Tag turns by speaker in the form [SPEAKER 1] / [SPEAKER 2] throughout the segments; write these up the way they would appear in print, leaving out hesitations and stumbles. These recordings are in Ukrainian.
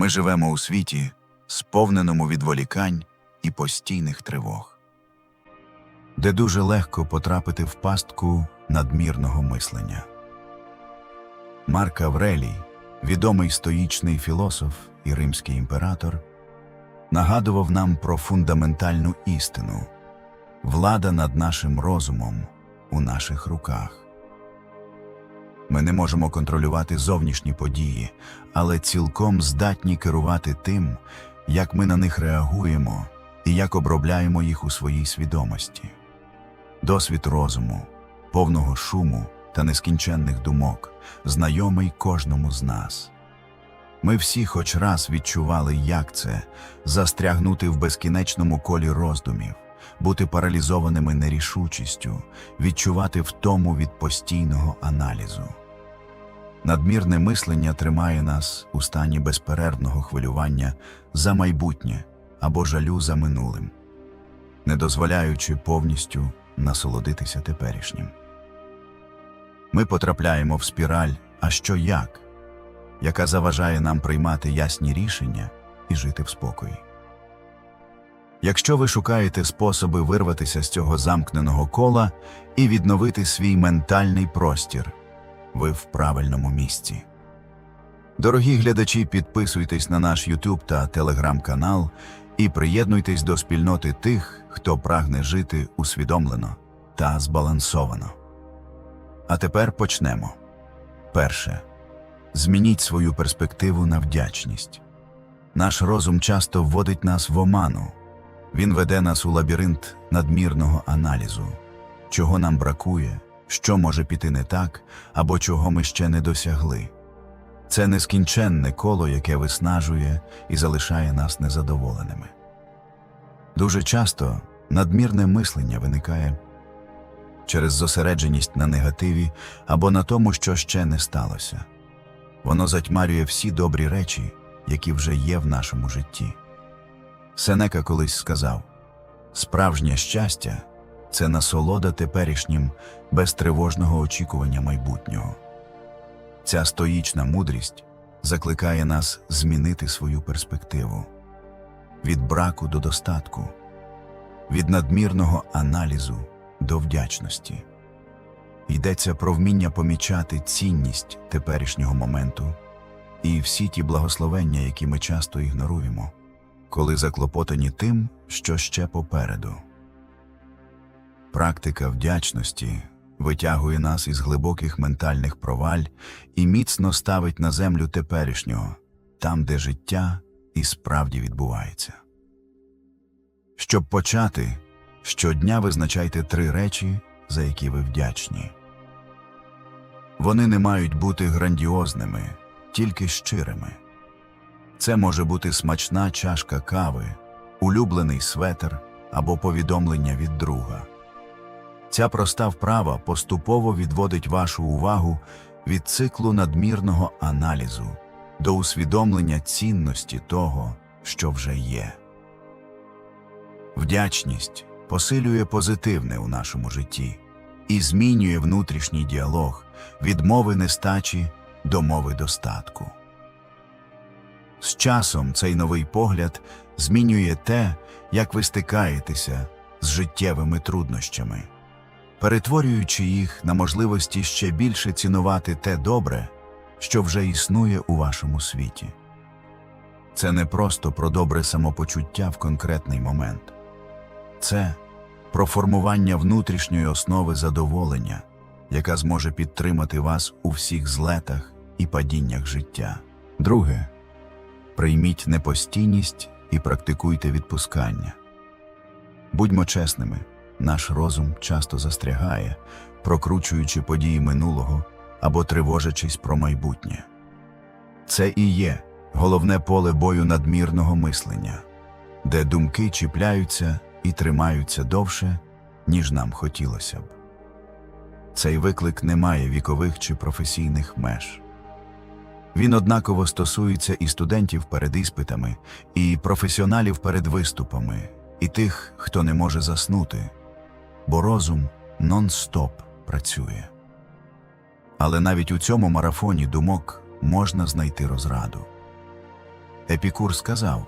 [SPEAKER 1] Ми живемо у світі, сповненому відволікань і постійних тривог, де дуже легко потрапити в пастку надмірного мислення. Марк Аврелій, відомий стоїчний філософ і римський імператор, нагадував нам про фундаментальну істину – влада над нашим розумом у наших руках. Ми не можемо контролювати зовнішні події, але цілком здатні керувати тим, як ми на них реагуємо і як обробляємо їх у своїй свідомості. Досвід розуму, повного шуму та нескінченних думок, знайомий кожному з нас. Ми всі хоч раз відчували, як це – застрягнути в безкінечному колі роздумів, бути паралізованими нерішучістю, відчувати втому від постійного аналізу. Надмірне мислення тримає нас у стані безперервного хвилювання за майбутнє або жалю за минулим, не дозволяючи повністю насолодитися теперішнім. Ми потрапляємо в спіраль «а що як?», яка заважає нам приймати ясні рішення і жити в спокої. Якщо ви шукаєте способи вирватися з цього замкненого кола і відновити свій ментальний простір, ви в правильному місці. Дорогі глядачі, підписуйтесь на наш YouTube та Telegram-канал і приєднуйтесь до спільноти тих, хто прагне жити усвідомлено та збалансовано. А тепер почнемо. Перше. Змініть свою перспективу на вдячність. Наш розум часто вводить нас в оману. Він веде нас у лабіринт надмірного аналізу. Чого нам бракує, що може піти не так, або чого ми ще не досягли. Це нескінченне коло, яке виснажує і залишає нас незадоволеними. Дуже часто надмірне мислення виникає через зосередженість на негативі або на тому, що ще не сталося. Воно затьмарює всі добрі речі, які вже є в нашому житті. Сенека колись сказав: «Справжнє щастя – це насолода теперішнім без тривожного очікування майбутнього». Ця стоїчна мудрість закликає нас змінити свою перспективу. Від браку до достатку, від надмірного аналізу до вдячності. Йдеться про вміння помічати цінність теперішнього моменту і всі ті благословення, які ми часто ігноруємо, коли заклопотані тим, що ще попереду. Практика вдячності витягує нас із глибоких ментальних проваль і міцно ставить на землю теперішнього, там, де життя і справді відбувається. Щоб почати, щодня визначайте 3 речі, за які ви вдячні. Вони не мають бути грандіозними, тільки щирими. Це може бути смачна чашка кави, улюблений светр або повідомлення від друга. Ця проста вправа поступово відводить вашу увагу від циклу надмірного аналізу до усвідомлення цінності того, що вже є. Вдячність посилює позитивне у нашому житті і змінює внутрішній діалог від мови нестачі до мови достатку. З часом цей новий погляд змінює те, як ви стикаєтеся з життєвими труднощами, перетворюючи їх на можливості ще більше цінувати те добре, що вже існує у вашому світі. Це не просто про добре самопочуття в конкретний момент. Це про формування внутрішньої основи задоволення, яка зможе підтримати вас у всіх злетах і падіннях життя. Друге. Прийміть непостійність і практикуйте відпускання. Будьмо чесними, наш розум часто застрягає, прокручуючи події минулого або тривожачись про майбутнє. Це і є головне поле бою надмірного мислення, де думки чіпляються і тримаються довше, ніж нам хотілося б. Цей виклик не має вікових чи професійних меж. Він однаково стосується і студентів перед іспитами, і професіоналів перед виступами, і тих, хто не може заснути, бо розум нон-стоп працює. Але навіть у цьому марафоні думок можна знайти розраду. Епікур сказав: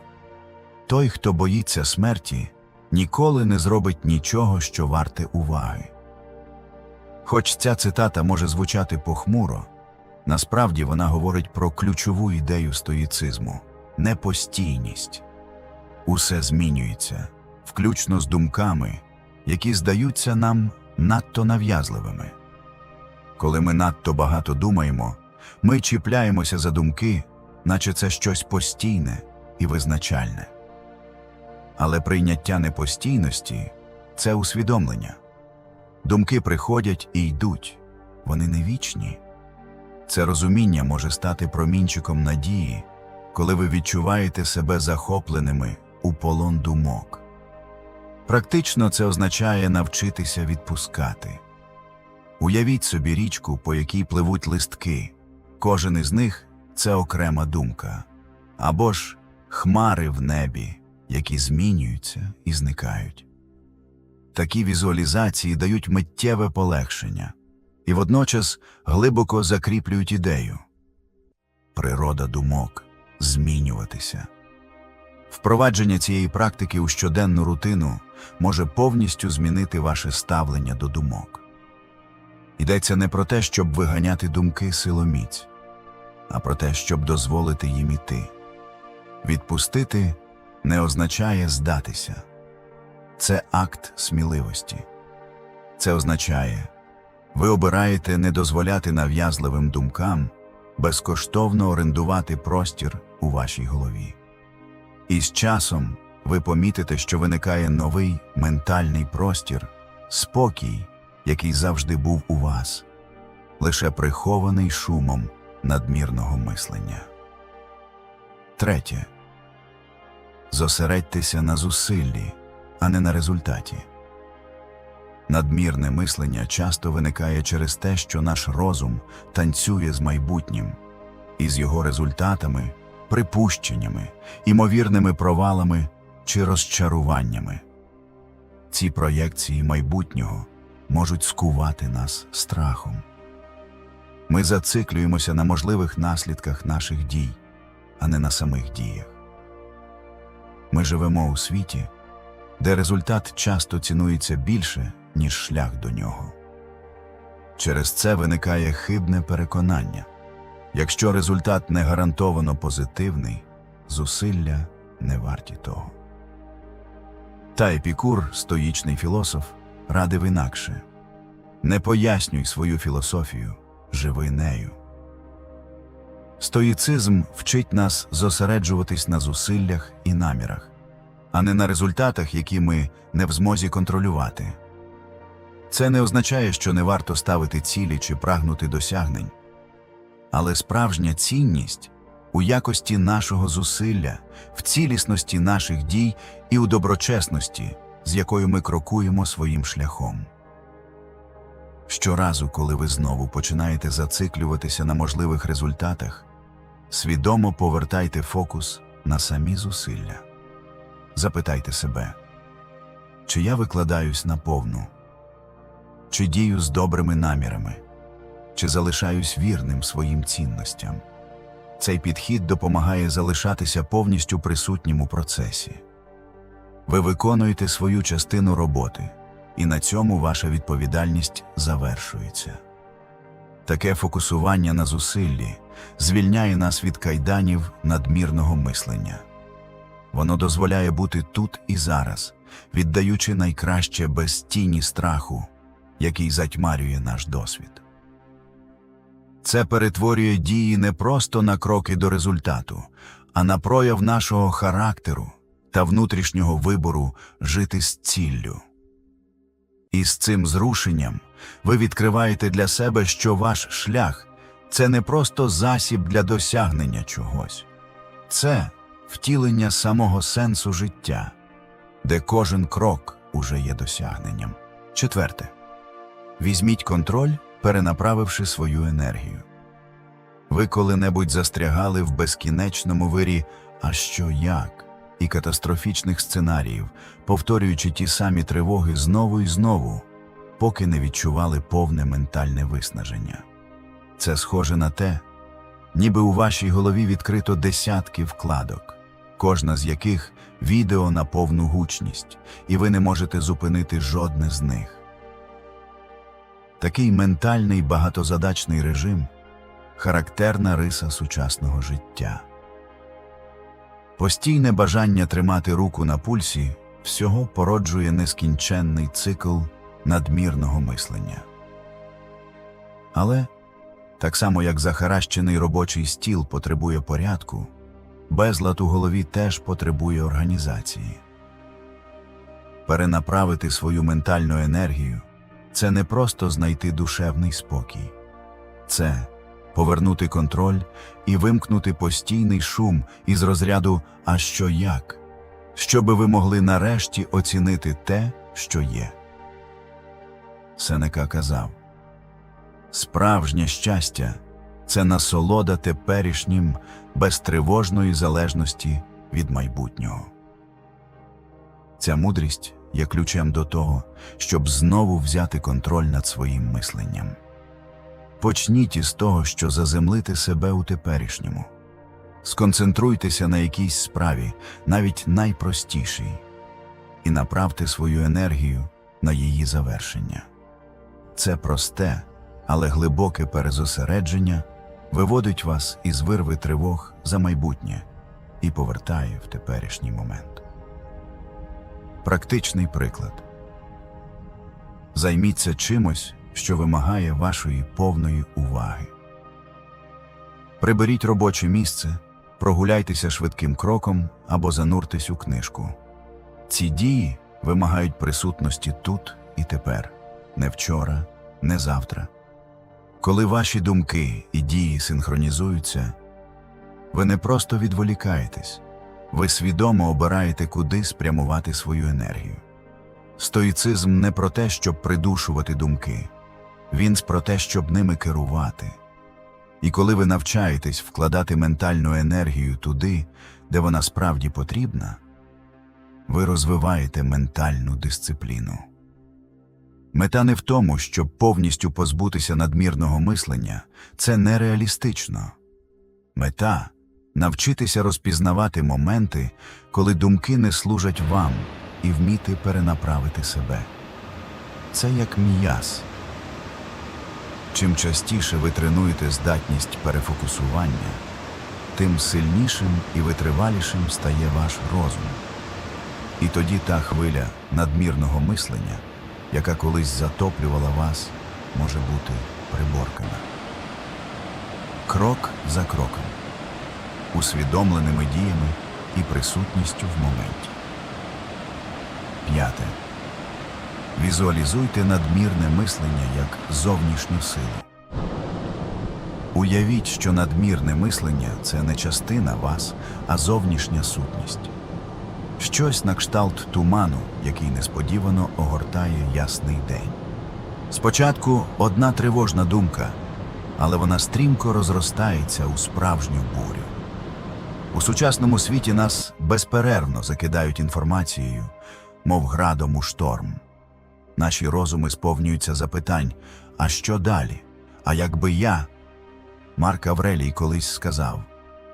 [SPEAKER 1] «Той, хто боїться смерті, ніколи не зробить нічого, що варте уваги». Хоч ця цитата може звучати похмуро, насправді вона говорить про ключову ідею стоїцизму – непостійність. Усе змінюється, включно з думками, які здаються нам надто нав'язливими. Коли ми надто багато думаємо, ми чіпляємося за думки, наче це щось постійне і визначальне. Але прийняття непостійності – це усвідомлення. Думки приходять і йдуть, вони не вічні. Це розуміння може стати промінчиком надії, коли ви відчуваєте себе захопленими у полон думок. Практично це означає навчитися відпускати. Уявіть собі річку, по якій пливуть листки. Кожен із них – це окрема думка. Або ж хмари в небі, які змінюються і зникають. Такі візуалізації дають миттєве полегшення і водночас глибоко закріплюють ідею. Природа думок – змінюватися. Впровадження цієї практики у щоденну рутину може повністю змінити ваше ставлення до думок. Йдеться не про те, щоб виганяти думки силоміць, а про те, щоб дозволити їм іти. Відпустити не означає здатися. Це акт сміливості. Це означає, ви обираєте не дозволяти нав'язливим думкам безкоштовно орендувати простір у вашій голові. І з часом ви помітите, що виникає новий ментальний простір, спокій, який завжди був у вас, лише прихований шумом надмірного мислення. Третє. Зосередьтеся на зусиллі, а не на результаті. Надмірне мислення часто виникає через те, що наш розум танцює з майбутнім, і з його результатами, припущеннями, імовірними провалами чи розчаруваннями. Ці проєкції майбутнього можуть скувати нас страхом. Ми зациклюємося на можливих наслідках наших дій, а не на самих діях. Ми живемо у світі, де результат часто цінується більше, ніж шлях до нього. Через це виникає хибне переконання. Якщо результат не гарантовано позитивний, зусилля не варті того. Та Епікур, стоїчний філософ, радив інакше. Не пояснюй свою філософію, живи нею. Стоїцизм вчить нас зосереджуватись на зусиллях і намірах, а не на результатах, які ми не в змозі контролювати. Це не означає, що не варто ставити цілі чи прагнути досягнень. Але справжня цінність у якості нашого зусилля, в цілісності наших дій і у доброчесності, з якою ми крокуємо своїм шляхом. Щоразу, коли ви знову починаєте зациклюватися на можливих результатах, свідомо повертайте фокус на самі зусилля. Запитайте себе, чи я викладаюсь наповну? Чи дію з добрими намірами? Чи залишаюсь вірним своїм цінностям? Цей підхід допомагає залишатися повністю присутнім у процесі. Ви виконуєте свою частину роботи, і на цьому ваша відповідальність завершується. Таке фокусування на зусиллі звільняє нас від кайданів надмірного мислення. Воно дозволяє бути тут і зараз, віддаючи найкраще без тіні страху, який затьмарює наш досвід. Це перетворює дії не просто на кроки до результату, а на прояв нашого характеру та внутрішнього вибору жити з ціллю. І з цим зрушенням ви відкриваєте для себе, що ваш шлях – це не просто засіб для досягнення чогось. Це втілення самого сенсу життя, де кожен крок уже є досягненням. Четверте. Візьміть контроль, перенаправивши свою енергію. Ви коли-небудь застрягали в безкінечному вирі «а що як?» і катастрофічних сценаріїв, повторюючи ті самі тривоги знову і знову, поки не відчували повне ментальне виснаження. Це схоже на те, ніби у вашій голові відкрито десятки вкладок, кожна з яких – відео на повну гучність, і ви не можете зупинити жодне з них. Такий ментальний багатозадачний режим – характерна риса сучасного життя. Постійне бажання тримати руку на пульсі всього породжує нескінченний цикл надмірного мислення. Але, так само як захаращений робочий стіл потребує порядку, безлад у голові теж потребує організації. Перенаправити свою ментальну енергію – це не просто знайти душевний спокій. Це повернути контроль і вимкнути постійний шум із розряду «а що як?», щоби ви могли нарешті оцінити те, що є. Сенека казав: «Справжнє щастя – це насолода теперішнім без тривожної залежності від майбутнього». Ця мудрість є ключем до того, щоб знову взяти контроль над своїм мисленням. Почніть із того, що заземлити себе у теперішньому. Сконцентруйтеся на якійсь справі, навіть найпростішій, і направте свою енергію на її завершення. Це просте, але глибоке перезосередження виводить вас із вирви тривог за майбутнє і повертає в теперішній момент. Практичний приклад. Займіться чимось, що вимагає вашої повної уваги. Приберіть робоче місце, прогуляйтеся швидким кроком або зануртесь у книжку. Ці дії вимагають присутності тут і тепер, не вчора, не завтра. Коли ваші думки і дії синхронізуються, ви не просто відволікаєтесь, ви свідомо обираєте, куди спрямувати свою енергію. Стоїцизм не про те, щоб придушувати думки. Він про те, щоб ними керувати. І коли ви навчаєтесь вкладати ментальну енергію туди, де вона справді потрібна, ви розвиваєте ментальну дисципліну. Мета не в тому, щоб повністю позбутися надмірного мислення – це нереалістично. Мета – навчитися розпізнавати моменти, коли думки не служать вам, і вміти перенаправити себе. Це як м'яз. Чим частіше ви тренуєте здатність перефокусування, тим сильнішим і витривалішим стає ваш розум. І тоді та хвиля надмірного мислення, яка колись затоплювала вас, може бути приборкана. Крок за кроком, усвідомленими діями і присутністю в моменті. 5. Візуалізуйте надмірне мислення як зовнішню силу. Уявіть, що надмірне мислення – це не частина вас, а зовнішня сутність. Щось на кшталт туману, який несподівано огортає ясний день. Спочатку одна тривожна думка, але вона стрімко розростається у справжню бурю. У сучасному світі нас безперервно закидають інформацією, мов градом у шторм. Наші розуми сповнюються запитань: а що далі? А якби я? Марк Аврелій колись сказав: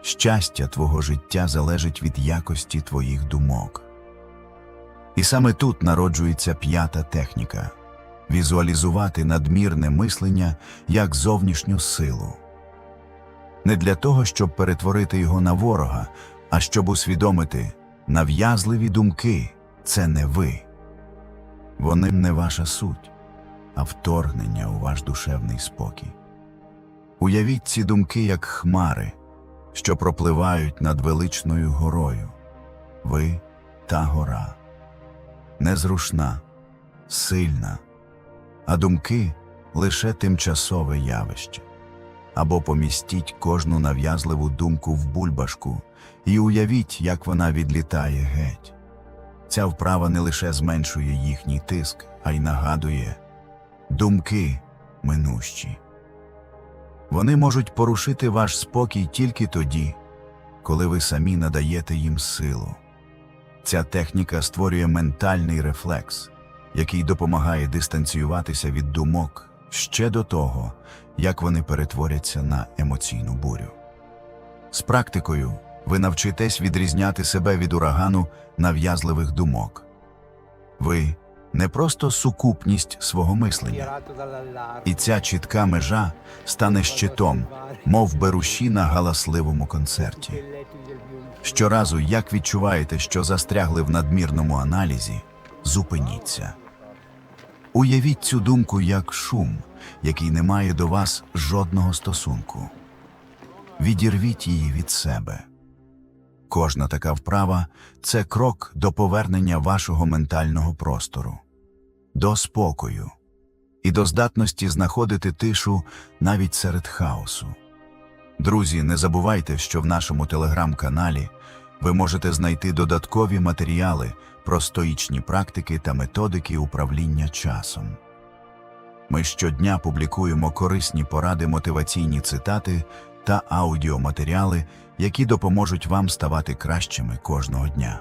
[SPEAKER 1] «Щастя твого життя залежить від якості твоїх думок». І саме тут народжується 5-та техніка – візуалізувати надмірне мислення як зовнішню силу. Не для того, щоб перетворити його на ворога, а щоб усвідомити – нав'язливі думки – це не ви. Вони не ваша суть, а вторгнення у ваш душевний спокій. Уявіть ці думки як хмари, що пропливають над величною горою. Ви – та гора. Незрушна, сильна, а думки – лише тимчасове явище. Або помістіть кожну нав'язливу думку в бульбашку і уявіть, як вона відлітає геть. Ця вправа не лише зменшує їхній тиск, а й нагадує – думки минущі. Вони можуть порушити ваш спокій тільки тоді, коли ви самі надаєте їм силу. Ця техніка створює ментальний рефлекс, який допомагає дистанціюватися від думок ще до того, як вони перетворяться на емоційну бурю. З практикою ви навчитесь відрізняти себе від урагану нав'язливих думок. Ви не просто сукупність свого мислення. І ця чітка межа стане щитом, мов беруші на галасливому концерті. Щоразу, як відчуваєте, що застрягли в надмірному аналізі, зупиніться. Уявіть цю думку як шум, який не має до вас жодного стосунку. Відірвіть її від себе. Кожна така вправа – це крок до повернення вашого ментального простору, до спокою і до здатності знаходити тишу навіть серед хаосу. Друзі, не забувайте, що в нашому телеграм-каналі ви можете знайти додаткові матеріали про стоїчні практики та методики управління часом. Ми щодня публікуємо корисні поради, мотиваційні цитати та аудіоматеріали, які допоможуть вам ставати кращими кожного дня.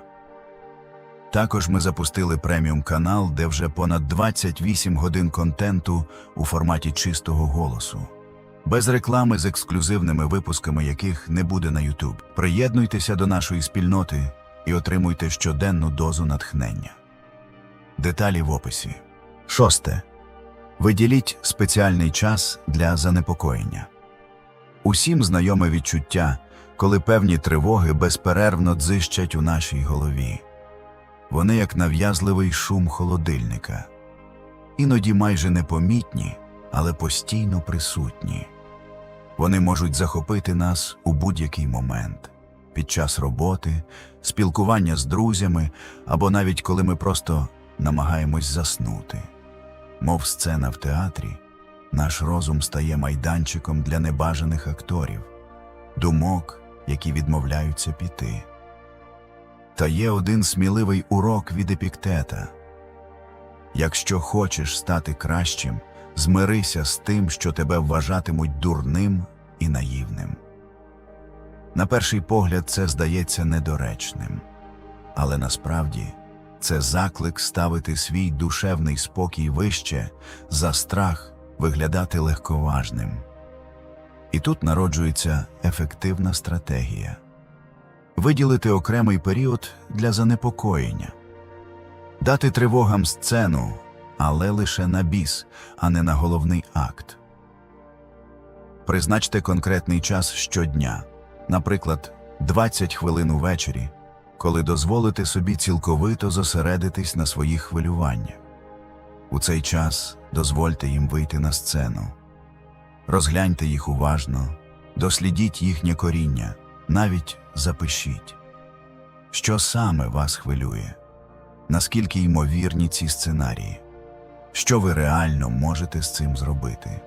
[SPEAKER 1] Також ми запустили преміум-канал, де вже понад 28 годин контенту у форматі чистого голосу. Без реклами, з ексклюзивними випусками яких не буде на YouTube. Приєднуйтеся до нашої спільноти і отримуйте щоденну дозу натхнення. Деталі в описі. 6. Виділіть спеціальний час для занепокоєння. Усім знайоме відчуття, коли певні тривоги безперервно дзищать у нашій голові. Вони як нав'язливий шум холодильника. Іноді майже непомітні, але постійно присутні. Вони можуть захопити нас у будь-який момент. Під час роботи, спілкування з друзями або навіть коли ми просто намагаємось заснути. Мов сцена в театрі, наш розум стає майданчиком для небажаних акторів, думок, які відмовляються піти. Та є один сміливий урок від Епіктета. Якщо хочеш стати кращим, змирися з тим, що тебе вважатимуть дурним і наївним. На перший погляд це здається недоречним, але насправді це заклик ставити свій душевний спокій вище за страх виглядати легковажним. І тут народжується ефективна стратегія. Виділити окремий період для занепокоєння. Дати тривогам сцену, але лише на біс, а не на головний акт. Призначте конкретний час щодня, наприклад, 20 хвилин увечері, коли дозволите собі цілковито зосередитись на своїх хвилюваннях. У цей час дозвольте їм вийти на сцену. Розгляньте їх уважно, дослідіть їхнє коріння, навіть запишіть. Що саме вас хвилює? Наскільки ймовірні ці сценарії? Що ви реально можете з цим зробити?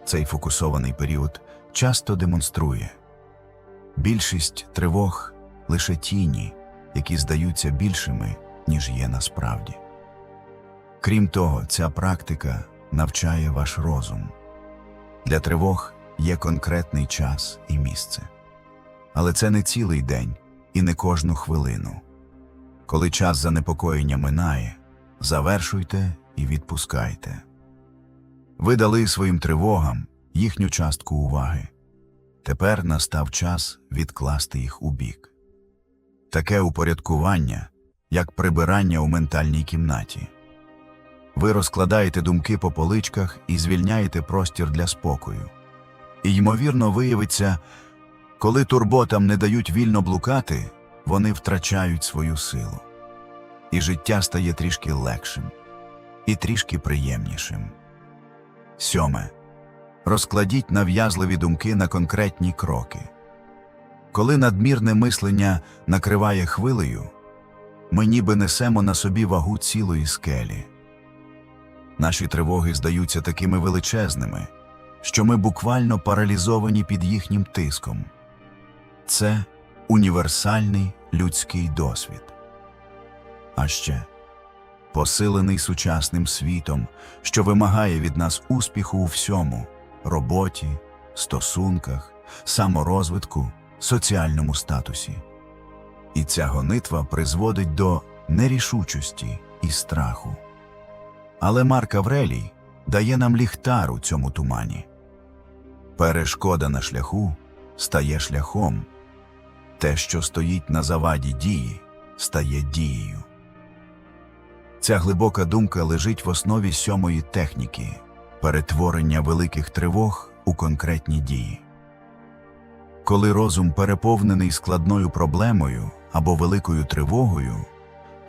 [SPEAKER 1] Цей фокусований період часто демонструє. Більшість тривог – лише тіні, які здаються більшими, ніж є насправді. Крім того, ця практика навчає ваш розум. Для тривог є конкретний час і місце. Але це не цілий день і не кожну хвилину. Коли час занепокоєння минає, завершуйте і відпускайте. Ви дали своїм тривогам їхню частку уваги. Тепер настав час відкласти їх у бік. Таке упорядкування, як прибирання у ментальній кімнаті. Ви розкладаєте думки по поличках і звільняєте простір для спокою. І, ймовірно, виявиться, коли турботам не дають вільно блукати, вони втрачають свою силу. І життя стає трішки легшим. І трішки приємнішим. 7. Розкладіть нав'язливі думки на конкретні кроки. Коли надмірне мислення накриває хвилею, ми ніби несемо на собі вагу цілої скелі. Наші тривоги здаються такими величезними, що ми буквально паралізовані під їхнім тиском. Це універсальний людський досвід. А ще посилений сучасним світом, що вимагає від нас успіху у всьому – роботі, стосунках, саморозвитку, соціальному статусі. І ця гонитва призводить до нерішучості і страху. Але Марк Аврелій дає нам ліхтар у цьому тумані. Перешкода на шляху – стає шляхом. Те, що стоїть на заваді дії, стає дією. Ця глибока думка лежить в основі 7-ї техніки – перетворення великих тривог у конкретні дії. Коли розум переповнений складною проблемою або великою тривогою,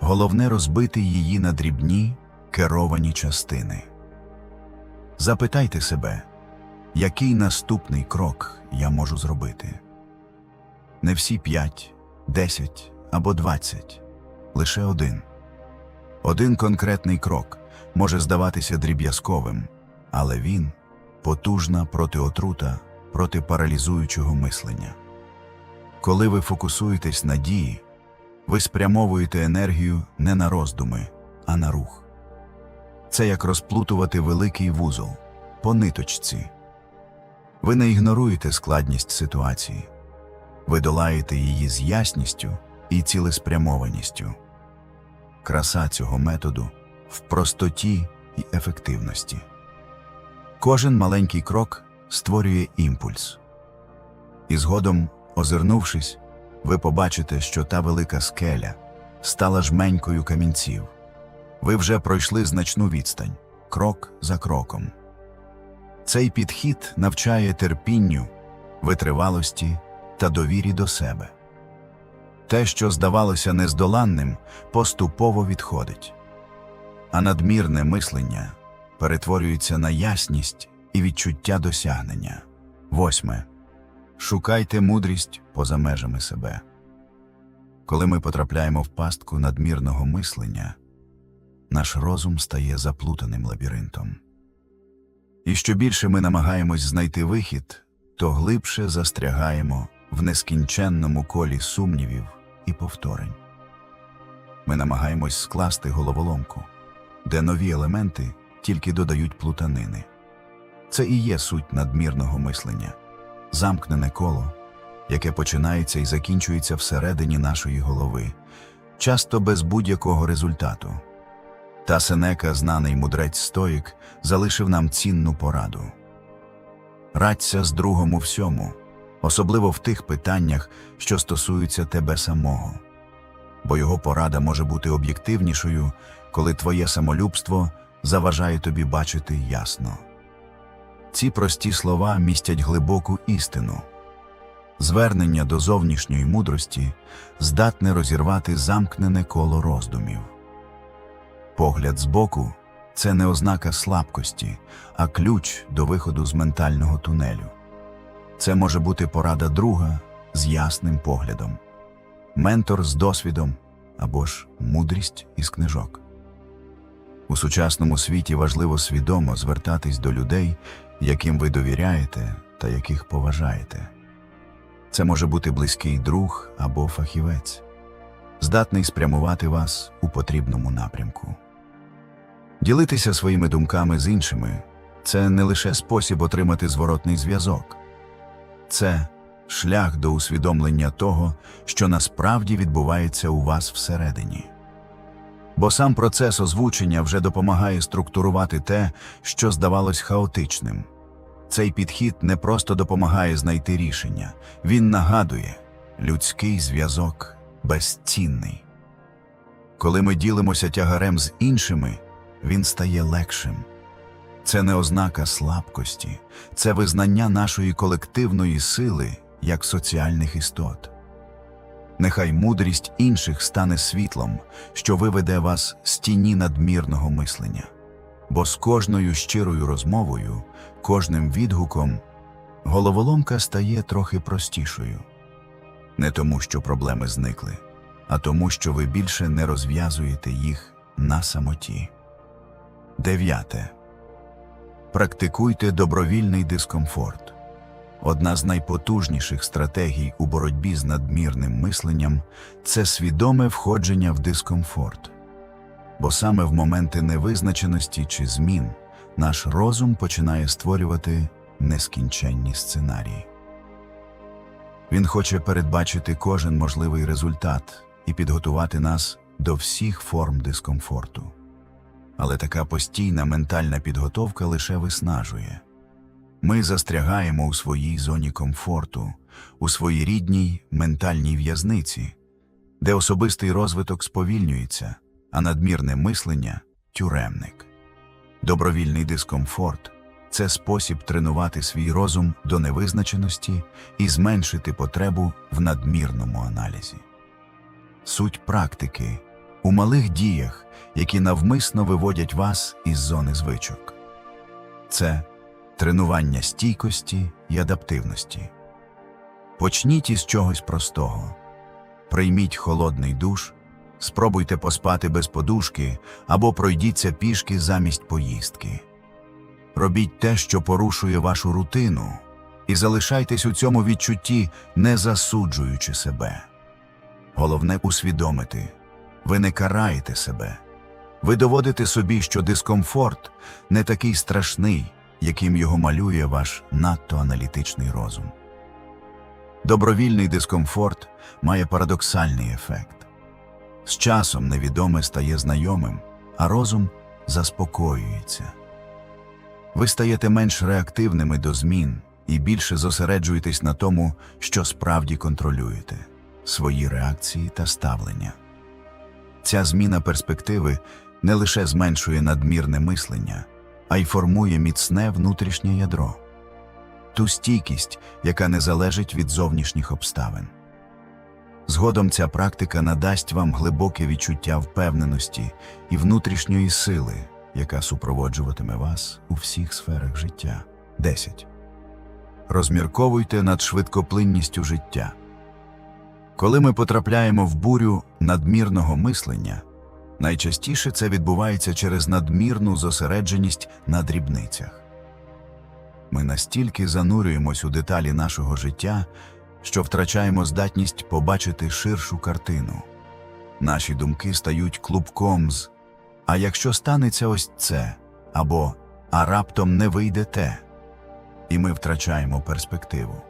[SPEAKER 1] головне розбити її на дрібні, керовані частини. Запитайте себе, який наступний крок я можу зробити? Не всі 5, 10 або 20, лише один. Один конкретний крок може здаватися дріб'язковим, але він – потужна протиотрута проти паралізуючого мислення. Коли ви фокусуєтесь на дії, ви спрямовуєте енергію не на роздуми, а на рух. Це як розплутувати великий вузол по ниточці. Ви не ігноруєте складність ситуації. Ви долаєте її з ясністю і цілеспрямованістю. Краса цього методу в простоті і ефективності. Кожен маленький крок створює імпульс. І згодом, озирнувшись, ви побачите, що та велика скеля стала жменькою камінців. Ви вже пройшли значну відстань, крок за кроком. Цей підхід навчає терпінню, витривалості та довірі до себе. Те, що здавалося нездоланним, поступово відходить. А надмірне мислення перетворюється на ясність і відчуття досягнення. 8. Шукайте мудрість поза межами себе. Коли ми потрапляємо в пастку надмірного мислення, наш розум стає заплутаним лабіринтом. І що більше ми намагаємось знайти вихід, то глибше застрягаємо в нескінченному колі сумнівів і повторень. Ми намагаємось скласти головоломку, де нові елементи тільки додають плутанини. Це і є суть надмірного мислення – замкнене коло, яке починається і закінчується всередині нашої голови, часто без будь-якого результату. Та Сенека, знаний мудрець-стоїк, залишив нам цінну пораду. Радься з другом у всьому, особливо в тих питаннях, що стосуються тебе самого. Бо його порада може бути об'єктивнішою, коли твоє самолюбство заважає тобі бачити ясно. Ці прості слова містять глибоку істину. Звернення до зовнішньої мудрості здатне розірвати замкнене коло роздумів. Погляд збоку – це не ознака слабкості, а ключ до виходу з ментального тунелю. Це може бути порада друга з ясним поглядом, ментор з досвідом або ж мудрість із книжок. У сучасному світі важливо свідомо звертатись до людей, яким ви довіряєте та яких поважаєте. Це може бути близький друг або фахівець, здатний спрямувати вас у потрібному напрямку. Ділитися своїми думками з іншими – це не лише спосіб отримати зворотний зв'язок. Це шлях до усвідомлення того, що насправді відбувається у вас всередині. Бо сам процес озвучення вже допомагає структурувати те, що здавалось хаотичним. Цей підхід не просто допомагає знайти рішення, він нагадує – людський зв'язок безцінний. Коли ми ділимося тягарем з іншими, він стає легшим. Це не ознака слабкості, це визнання нашої колективної сили як соціальних істот. Нехай мудрість інших стане світлом, що виведе вас з тіні надмірного мислення. Бо з кожною щирою розмовою, кожним відгуком, головоломка стає трохи простішою. Не тому, що проблеми зникли, а тому, що ви більше не розв'язуєте їх на самоті. 9. Практикуйте добровільний дискомфорт. Одна з найпотужніших стратегій у боротьбі з надмірним мисленням – це свідоме входження в дискомфорт. Бо саме в моменти невизначеності чи змін наш розум починає створювати нескінченні сценарії. Він хоче передбачити кожен можливий результат і підготувати нас до всіх форм дискомфорту. Але така постійна ментальна підготовка лише виснажує. Ми застрягаємо у своїй зоні комфорту, у своїй рідній ментальній в'язниці, де особистий розвиток сповільнюється, а надмірне мислення – тюремник. Добровільний дискомфорт – це спосіб тренувати свій розум до невизначеності і зменшити потребу в надмірному аналізі. Суть практики – у малих діях, які навмисно виводять вас із зони звичок. Це тренування стійкості і адаптивності. Почніть із чогось простого. Прийміть холодний душ, спробуйте поспати без подушки або пройдіться пішки замість поїздки. Робіть те, що порушує вашу рутину, і залишайтесь у цьому відчутті, не засуджуючи себе. Головне усвідомити – ви не караєте себе. Ви доводите собі, що дискомфорт не такий страшний, яким його малює ваш надто аналітичний розум. Добровільний дискомфорт має парадоксальний ефект. З часом невідоме стає знайомим, а розум заспокоюється. Ви стаєте менш реактивними до змін і більше зосереджуєтесь на тому, що справді контролюєте – свої реакції та ставлення. Ця зміна перспективи не лише зменшує надмірне мислення, а й формує міцне внутрішнє ядро. Ту стійкість, яка не залежить від зовнішніх обставин. Згодом ця практика надасть вам глибоке відчуття впевненості і внутрішньої сили, яка супроводжуватиме вас у всіх сферах життя. 10. Розмірковуйте над швидкоплинністю життя. Коли ми потрапляємо в бурю надмірного мислення, найчастіше це відбувається через надмірну зосередженість на дрібницях. Ми настільки занурюємось у деталі нашого життя, що втрачаємо здатність побачити ширшу картину. Наші думки стають клубком з «а якщо станеться ось це» або «а раптом не вийде те», і ми втрачаємо перспективу.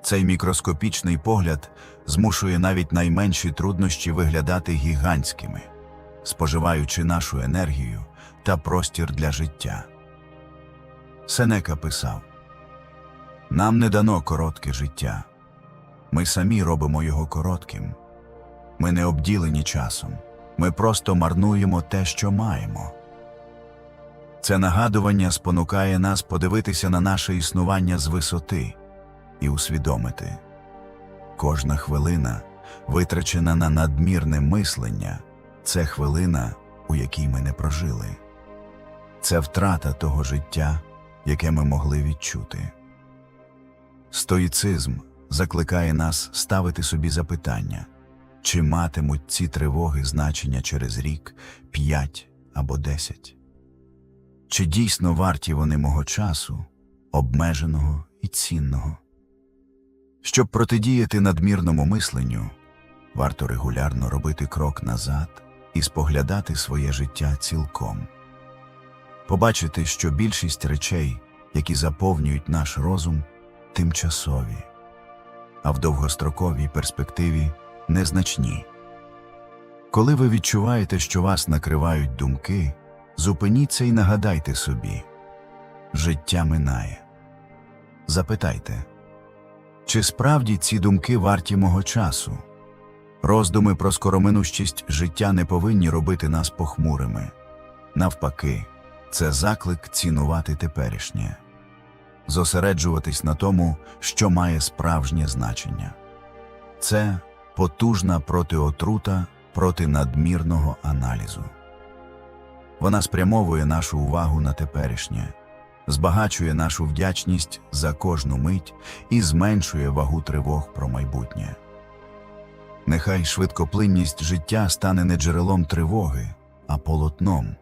[SPEAKER 1] Цей мікроскопічний погляд змушує навіть найменші труднощі виглядати гігантськими, споживаючи нашу енергію та простір для життя. Сенека писав: «Нам не дано коротке життя. Ми самі робимо його коротким. Ми не обділені часом. Ми просто марнуємо те, що маємо». Це нагадування спонукає нас подивитися на наше існування з висоти і усвідомити: кожна хвилина, витрачена на надмірне мислення, це хвилина, у якій ми не прожили. Це втрата того життя, яке ми могли відчути. Стоїцизм закликає нас ставити собі запитання, чи матимуть ці тривоги значення через рік, 5 або 10? Чи дійсно варті вони мого часу, обмеженого і цінного? Щоб протидіяти надмірному мисленню, варто регулярно робити крок назад і споглядати своє життя цілком. Побачити, що більшість речей, які заповнюють наш розум, тимчасові, а в довгостроковій перспективі незначні. Коли ви відчуваєте, що вас накривають думки, зупиніться і нагадайте собі: життя минає. Запитайте: чи справді ці думки варті мого часу? Роздуми про скороминущість життя не повинні робити нас похмурими. Навпаки, це заклик цінувати теперішнє. Зосереджуватись на тому, що має справжнє значення. Це потужна протиотрута проти надмірного аналізу. Вона спрямовує нашу увагу на теперішнє, збагачує нашу вдячність за кожну мить і зменшує вагу тривог про майбутнє. Нехай швидкоплинність життя стане не джерелом тривоги, а полотном,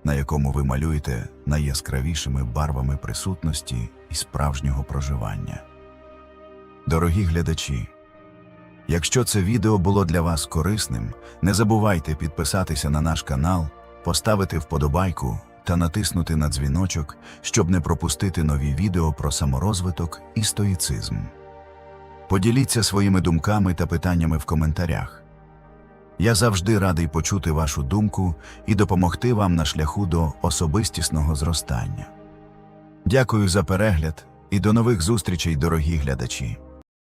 [SPEAKER 1] на якому ви малюєте найяскравішими барвами присутності і справжнього проживання. Дорогі глядачі, якщо це відео було для вас корисним, не забувайте підписатися на наш канал, поставити вподобайку та натиснути на дзвіночок, щоб не пропустити нові відео про саморозвиток і стоїцизм. Поділіться своїми думками та питаннями в коментарях. Я завжди радий почути вашу думку і допомогти вам на шляху до особистісного зростання. Дякую за перегляд і до нових зустрічей, дорогі глядачі.